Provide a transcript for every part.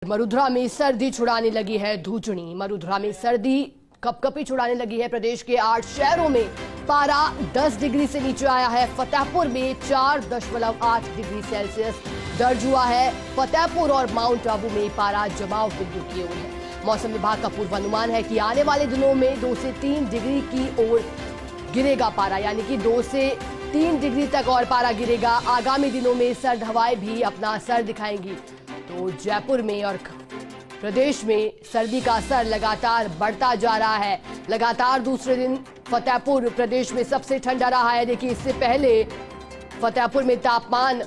मरुधरा में सर्दी छुड़ाने लगी है धूचनी। मरुधरा में सर्दी कपकपी छुड़ाने लगी है। प्रदेश के 8 शहरों में पारा 10 डिग्री से नीचे आया है। फतेहपुर में 4.8 डिग्री सेल्सियस दर्ज हुआ है। फतेहपुर और माउंट आबू में पारा जमाव बिंदु की ओर है। मौसम विभाग का पूर्वानुमान है कि आने वाले दिनों में 2 से 3 डिग्री की ओर गिरेगा पारा, यानी कि 2 से 3 डिग्री तक और पारा गिरेगा। आगामी दिनों में सर्द हवाएं भी अपना असर दिखाएंगी। तो जयपुर में और प्रदेश में सर्दी का असर लगातार बढ़ता जा रहा है। लगातार दूसरे दिन फतेहपुर प्रदेश में सबसे ठंडा रहा है। देखिए, इससे पहले फतेहपुर में तापमान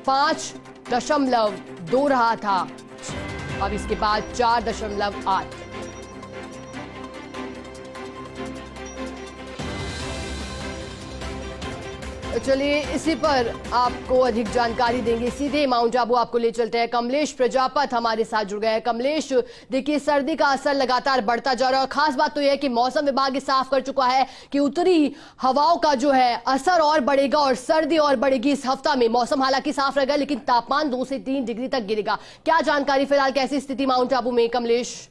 5.2 रहा था, अब इसके बाद 4.8। चलिए, इसी पर आपको अधिक जानकारी देंगे। सीधे माउंट आबू आपको ले चलते हैं। कमलेश प्रजापत हमारे साथ जुड़ गए हैं। कमलेश, देखिए, सर्दी का असर लगातार बढ़ता जा रहा है और खास बात तो यह है कि मौसम विभाग साफ कर चुका है कि उत्तरी हवाओं का जो है असर और बढ़ेगा और सर्दी और बढ़ेगी। इस हफ्ता में मौसम हालांकि साफ रहेगा, लेकिन तापमान 2 से 3 डिग्री तक गिरेगा। क्या जानकारी फिलहाल, कैसी स्थिति माउंट आबू में? कमलेश,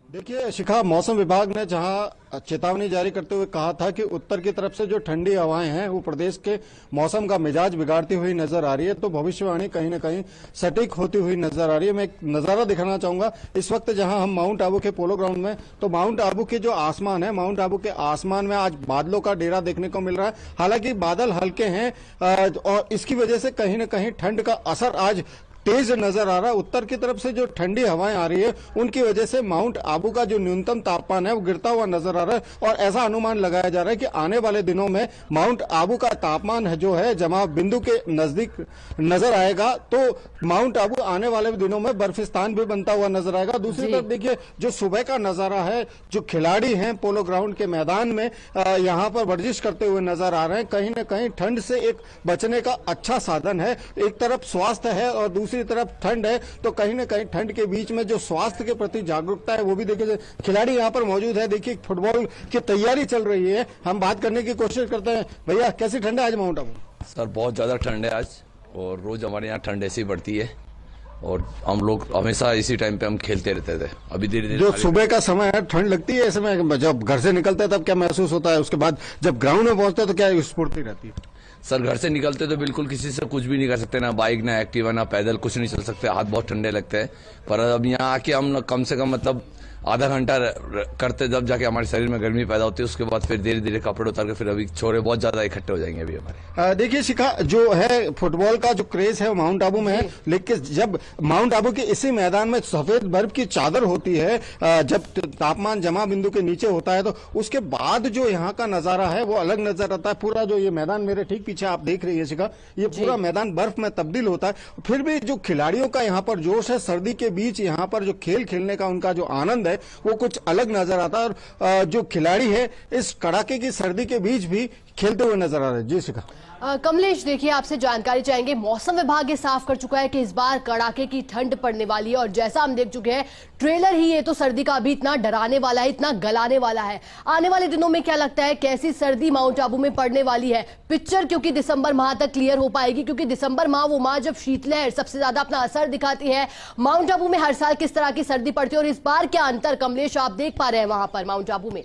देखिए शिखा, मौसम विभाग ने जहां चेतावनी जारी करते हुए कहा था कि उत्तर की तरफ से जो ठंडी हवाएं हैं वो प्रदेश के मौसम का मिजाज बिगाड़ती हुई नजर आ रही है, तो भविष्यवाणी कहीं न कहीं सटीक होती हुई नजर आ रही है। मैं एक नजारा दिखाना चाहूंगा इस वक्त जहां हम माउंट आबू के पोलो ग्राउंड में, तो माउंट आबू के जो आसमान है, माउंट आबू के आसमान में आज बादलों का डेरा देखने को मिल रहा है। हालांकि बादल हल्के हैं और इसकी वजह से कहीं न कहीं ठंड का असर आज तेज नजर आ रहा है। उत्तर की तरफ से जो ठंडी हवाएं आ रही है उनकी वजह से माउंट आबू का जो न्यूनतम तापमान है वो गिरता हुआ नजर आ रहा है और ऐसा अनुमान लगाया जा रहा है कि आने वाले दिनों में माउंट आबू का तापमान है जो है जमाव बिंदु के नजदीक नजर आएगा। तो माउंट आबू आने वाले दिनों में बर्फिस्तान भी बनता हुआ नजर आएगा। दूसरी तरफ देखिए, जो सुबह का नजारा है, जो खिलाड़ी हैं पोलो ग्राउंड के मैदान में यहाँ पर वर्जिश करते हुए नजर आ रहे हैं। कहीं न कहीं ठंड से एक बचने का अच्छा साधन है। एक तरफ स्वास्थ्य है और दूसरी तरफ ठंड है, तो कहीं ना कहीं ठंड के बीच में जो स्वास्थ्य के प्रति जागरूकता है वो भी देखिए। खिलाड़ी यहाँ पर मौजूद है, देखिए फुटबॉल की तैयारी चल रही है। हम बात करने की कोशिश करते हैं। भैया, कैसी ठंड है आज माउंट आबू? सर, बहुत ज्यादा ठंड है आज और रोज हमारे यहाँ ठंड ऐसी बढ़ती है और हम लोग हमेशा इसी टाइम पे हम खेलते रहते थे। अभी धीरे धीरे जो सुबह का समय है, ठंड लगती है ऐसे में? जब घर से निकलते हैं तब क्या महसूस होता है? उसके बाद जब ग्राउंड में पहुंचते हैं तो क्या स्फूर्ति रहती है? सर, घर से निकलते तो बिल्कुल किसी से कुछ भी नहीं कर सकते, ना बाइक ना एक्टिवा ना पैदल, कुछ नहीं चल सकते। हाथ बहुत ठंडे लगते हैं। पर अब यहाँ आके हम कम से कम मतलब आधा घंटा करते, जब जाके हमारे शरीर में गर्मी पैदा होती है। उसके बाद फिर धीरे धीरे कपड़े उतार के फिर अभी छोरे बहुत ज्यादा इकट्ठे हो जाएंगे अभी हमारे। देखिए शिखा, जो है फुटबॉल का जो क्रेज है वो माउंट आबू में है, लेकिन जब माउंट आबू के इसी मैदान में सफेद बर्फ की चादर होती है, जब तापमान जमा बिंदु के नीचे होता है, तो उसके बाद जो यहाँ का नजारा है वो अलग नजर आता है। पूरा जो ये मैदान मेरे ठीक पीछे आप देख रही है शिखा, ये पूरा मैदान बर्फ में तब्दील होता है। फिर भी जो खिलाड़ियों का यहाँ पर जोश है, सर्दी के बीच यहाँ पर जो खेल खेलने का उनका जो आनंद है वो कुछ अलग नजर आता है। और जो खिलाड़ी है इस कड़ाके की सर्दी के बीच भी खेलते हुए नजर आ रहे हैं। जी शिखा। कमलेश, देखिए, आपसे जानकारी चाहेंगे। मौसम विभाग ये साफ कर चुका है कि इस बार कड़ाके की ठंड पड़ने वाली है और जैसा हम देख चुके हैं ट्रेलर ही ये तो सर्दी का अभी इतना डराने वाला है, इतना गलाने वाला है। आने वाले दिनों में क्या लगता है कैसी सर्दी माउंट आबू में पड़ने वाली है? पिक्चर क्योंकि दिसंबर माह तक क्लियर हो पाएगी, क्योंकि दिसंबर माह वो माह जब शीतलहर सबसे ज्यादा अपना असर दिखाती है। माउंट आबू में हर साल किस तरह की सर्दी पड़ती है और इस बार क्या अंतर कमलेश आप देख पा रहे हैं वहां पर माउंट आबू में?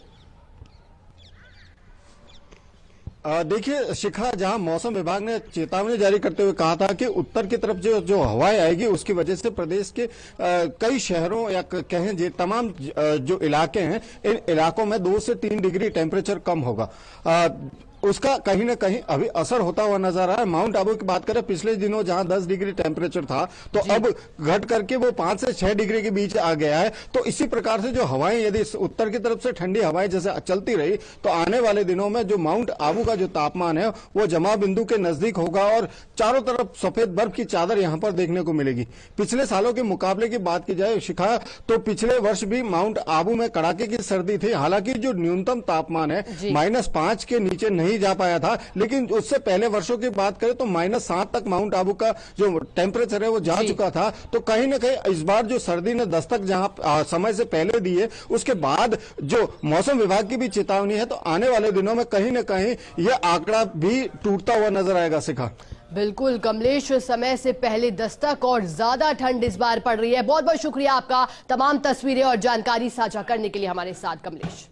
देखिए शिखा, जहां मौसम विभाग ने चेतावनी जारी करते हुए कहा था कि उत्तर की तरफ जो हवाएं आएगी उसकी वजह से प्रदेश के कई शहरों या कहें तमाम जो इलाके हैं, इन इलाकों में 2 से 3 डिग्री टेम्परेचर कम होगा। उसका कहीं ना कहीं अभी असर होता हुआ नजर आ रहा है। माउंट आबू की बात करें, पिछले दिनों जहां 10 डिग्री टेम्परेचर था तो अब घट करके वो 5 से 6 डिग्री के बीच आ गया है। तो इसी प्रकार से जो हवाएं, यदि उत्तर की तरफ से ठंडी हवाएं जैसे चलती रही तो आने वाले दिनों में जो माउंट आबू का जो तापमान है वो जमा बिंदु के नजदीक होगा और चारों तरफ सफेद बर्फ की चादर यहां पर देखने को मिलेगी। पिछले सालों के मुकाबले की बात की जाए शिखा, तो पिछले वर्ष भी माउंट आबू में कड़ाके की सर्दी थी। हालांकि जो न्यूनतम तापमान है -5 के नीचे नहीं जा पाया था, लेकिन उससे पहले वर्षों की बात करें तो -7 तक माउंट आबू का जो टेम्परेचर है वो जा चुका था। तो कहीं ना कहीं इस बार जो सर्दी ने दस्तक जहां समय से पहले दी है, उसके बाद जो मौसम विभाग की भी चेतावनी है, तो आने वाले दिनों में कहीं ना कहीं यह आंकड़ा भी टूटता हुआ नजर आएगा शिखा। बिल्कुल कमलेश, समय से पहले दस्तक और ज्यादा ठंड इस बार पड़ रही है। बहुत बहुत शुक्रिया आपका तमाम तस्वीरें और जानकारी साझा करने के लिए हमारे साथ कमलेश।